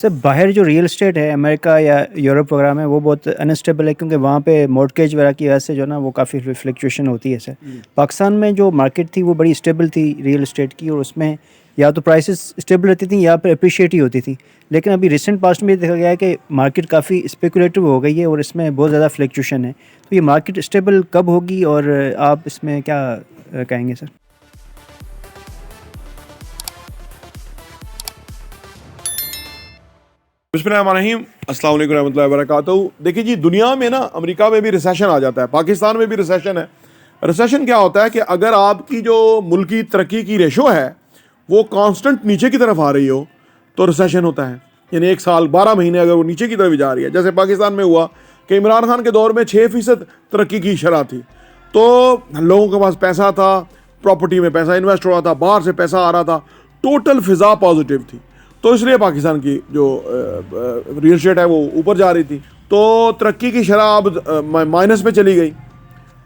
Sir बाहर जो real estate है अमेरिका या यूरोप वगैरह में वो बहुत अनस्टेबल है क्योंकि वहाँ पे मॉर्टगेज वगैरह की वजह से जो है ना वो काफ़ी फ्लक्चुएशन होती है सर। पाकिस्तान में जो मार्केट थी वो बड़ी स्टेबल थी रियल एस्टेट की, और उसमें या तो प्राइसेस स्टेबल रहती थी या फिर अप्रिशिएट ही होती थी। लेकिन अभी रिसेंट पास्ट में देखा गया है कि मार्केट काफ़ी स्पेकुलेटिव हो गई है और इसमें बहुत ज़्यादा फ्लक्चुएशन है। तो ये मार्केट स्टेबल कब होगी और आप इसमें क्या कहेंगे सर? बिस्मिल्लाहिर्रहमानिर्रहीम, अस्सलाम वालेकुम रहमतुल्लाहि व बरकातहू। देखिए जी, दुनिया में ना अमेरिका में भी रिसेशन आ जाता है, पाकिस्तान में भी रिसेशन है। रिसेशन क्या होता है कि अगर आपकी जो मुल्क की तरक्की की रेशो है वो कांस्टेंट नीचे की तरफ आ रही हो तो रिसेशन होता है। यानी एक साल 12 महीने अगर वो नीचे की तरफ जा रही है, जैसे पाकिस्तान में हुआ कि इमरान खान के दौर में 6% तरक्की की शरह थी, तो लोगों के पास पैसा था, प्रॉपर्टी में पैसा इन्वेस्ट हो रहा था, बाहर से पैसा आ रहा था, टोटल फिज़ा पॉजिटिव थी। तो इसलिए पाकिस्तान की जो रियल एस्टेट है वो ऊपर जा रही थी। तो तरक्की की शरह अब माइनस पे चली गई।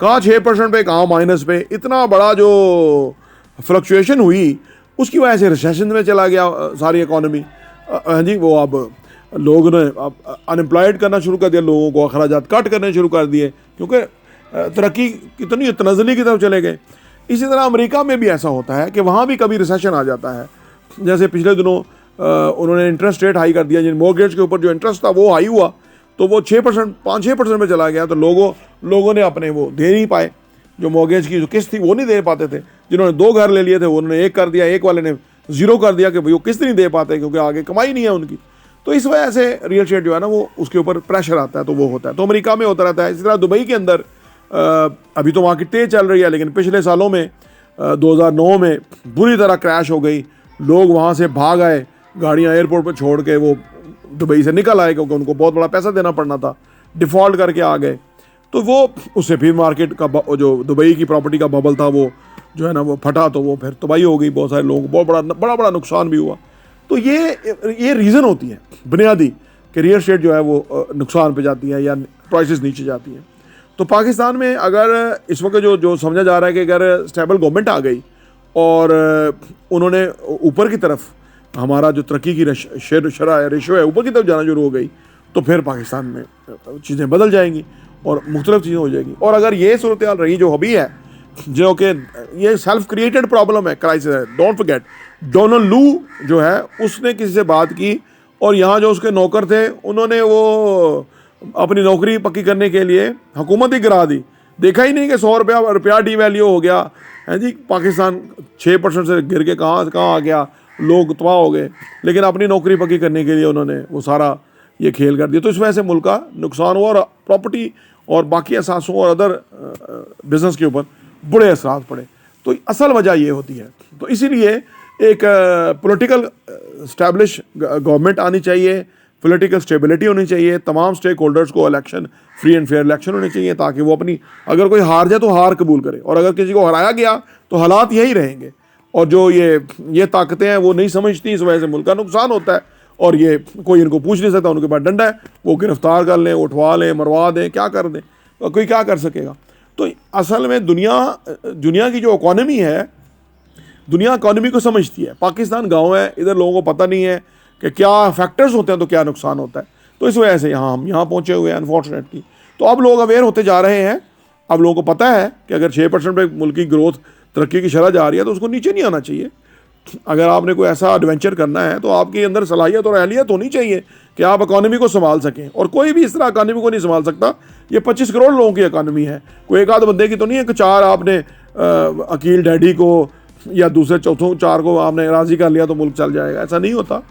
कहाँ 6% पे, कहाँ माइनस पे। इतना बड़ा जो फ्लक्चुएशन हुई उसकी वजह से रिसेशन में चला गया सारी इकॉनमी। हाँ जी, वो अब लोगों ने अब अनएम्प्लॉयड करना शुरू कर दिया, लोगों को अखराजात कट करने शुरू कर दिए क्योंकि तरक्की कितनी तनज़्ज़ुली की तरफ चले गए। इसी तरह अमेरिका में भी ऐसा होता है कि वहाँ भी कभी रिसेशन आ जाता है। जैसे पिछले दिनों उन्होंने इंटरेस्ट रेट हाई कर दिया, जिन मॉर्गेज के ऊपर जो इंटरेस्ट था वो हाई हुआ तो वो 6%, 5-6% में चला गया। तो लोगों ने अपने वो दे नहीं पाए, जो मॉर्गेज की जो किस्त थी वो नहीं दे पाते थे। जिन्होंने 2 घर ले लिए थे उन्होंने 1 कर दिया, एक वाले ने 0 कर दिया कि भाई वो किस्त नहीं दे पाते क्योंकि आगे कमाई नहीं है उनकी। तो इस वजह से रियल एस्टेट जो है ना वो उसके ऊपर प्रेशर आता है, तो वो होता है। तो अमेरिका में होता रहता है। इसी तरह दुबई के अंदर अभी तो मार्केट तेज चल रही है, लेकिन पिछले सालों में 2009 में बुरी तरह क्रैश हो गई। लोग वहाँ से भाग आए, गाड़ियाँ एयरपोर्ट पर छोड़ के वो दुबई से निकल आए क्योंकि उनको बहुत बड़ा पैसा देना पड़ना था, डिफ़ॉल्ट करके आ गए। तो वो उससे फिर मार्केट का जो दुबई की प्रॉपर्टी का बबल था वो जो है ना वो फटा, तो वो फिर तबाही हो गई। बहुत सारे लोगों को बहुत बड़ा नुकसान भी हुआ। तो ये रीज़न होती है बुनियादी कि रियल एस्टेट जो है वो नुकसान पे जाती है या प्राइसेस नीचे जाती हैं। तो पाकिस्तान में अगर इस वक्त जो समझा जा रहा है कि अगर स्टेबल गवर्नमेंट आ गई और उन्होंने ऊपर की तरफ हमारा जो तरक्की की शरह रेशो है ऊपर की तरफ जाना शुरू हो गई, तो फिर पाकिस्तान में चीज़ें बदल जाएंगी और मुख्तलिफ चीज़ें हो जाएंगी। और अगर ये सूरत हाल रही जो अभी है, जो कि ये सेल्फ क्रिएटेड प्रॉब्लम है, क्राइसिस है। डोंट फॉरगेट, डोनाल्ड लू जो है उसने किसी से बात की और यहाँ जो उसके नौकर थे उन्होंने वो अपनी नौकरी पक्की करने के लिए हुकूमत ही गिरा दी। देखा ही नहीं कि 100 रुपया डीवैल्यू हो गया है जी। पाकिस्तान 6% से गिर के कहाँ आ गया, लोग तबाह हो गए। लेकिन अपनी नौकरी पक्की करने के लिए उन्होंने वो सारा ये खेल कर दिया। तो इस वजह से मुल्क का नुकसान हुआ और प्रॉपर्टी और बाकी असासों और अदर बिजनेस के ऊपर बड़े असरात पड़े। तो असल वजह ये होती है। तो इसीलिए एक पॉलिटिकल स्टैब्लिश गवर्नमेंट आनी चाहिए, पॉलिटिकल स्टेबिलिटी होनी चाहिए, तमाम स्टेक होल्डर्स को election, free and fair election होने चाहिए ताकि वो अपनी, अगर कोई हार जाए तो हार कबूल करे, और अगर किसी को हराया गया तो हालात यही रहेंगे। और जो ये ताकतें हैं वो नहीं समझती, इस वजह से मुल्क का नुकसान होता है। और ये कोई इनको पूछ नहीं सकता, उनके पास डंडा है, वो गिरफ्तार कर लें, उठवा लें, मरवा दें, क्या कर दें, और कोई क्या कर सकेगा। तो असल में दुनिया की जो इकॉनमी है, दुनिया इकॉनमी को समझती है। पाकिस्तान गाँव है, इधर लोगों को पता नहीं है कि क्या फैक्टर्स होते हैं तो क्या नुकसान होता है। तो इस वजह से हम यहाँ पहुँचे हुए हैं अनफॉर्चुनेटली। तो अब लोग अवेयर होते जा रहे हैं। अब लोगों को पता है कि अगर 6% पे मुल्क की ग्रोथ, तरक्की की शरह जा रही है तो उसको नीचे नहीं आना चाहिए। अगर आपने कोई ऐसा एडवेंचर करना है तो आपके अंदर सलाहियत और अहलियत होनी चाहिए कि आप इकॉनमी को संभाल सकें। और कोई भी इस तरह इकॉनमी को नहीं संभाल सकता। ये 25 करोड़ लोगों की इकॉनमी है, कोई एक आध बंदे की तो नहीं है कि 4 आपने अकील डैडी को या दूसरे चौथों 4 को आपने राज़ी कर लिया तो मुल्क चल जाएगा। ऐसा नहीं होता।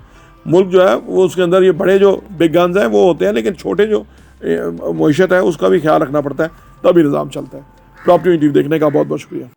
मुल्क जो है वो उसके अंदर ये बड़े जो बिग गन्स हैं वो होते हैं, लेकिन छोटे जो मईशत है उसका भी ख्याल रखना पड़ता है, तभी निज़ाम चलता है। प्रॉपर्टी टीवी देखने का बहुत बहुत शुक्रिया।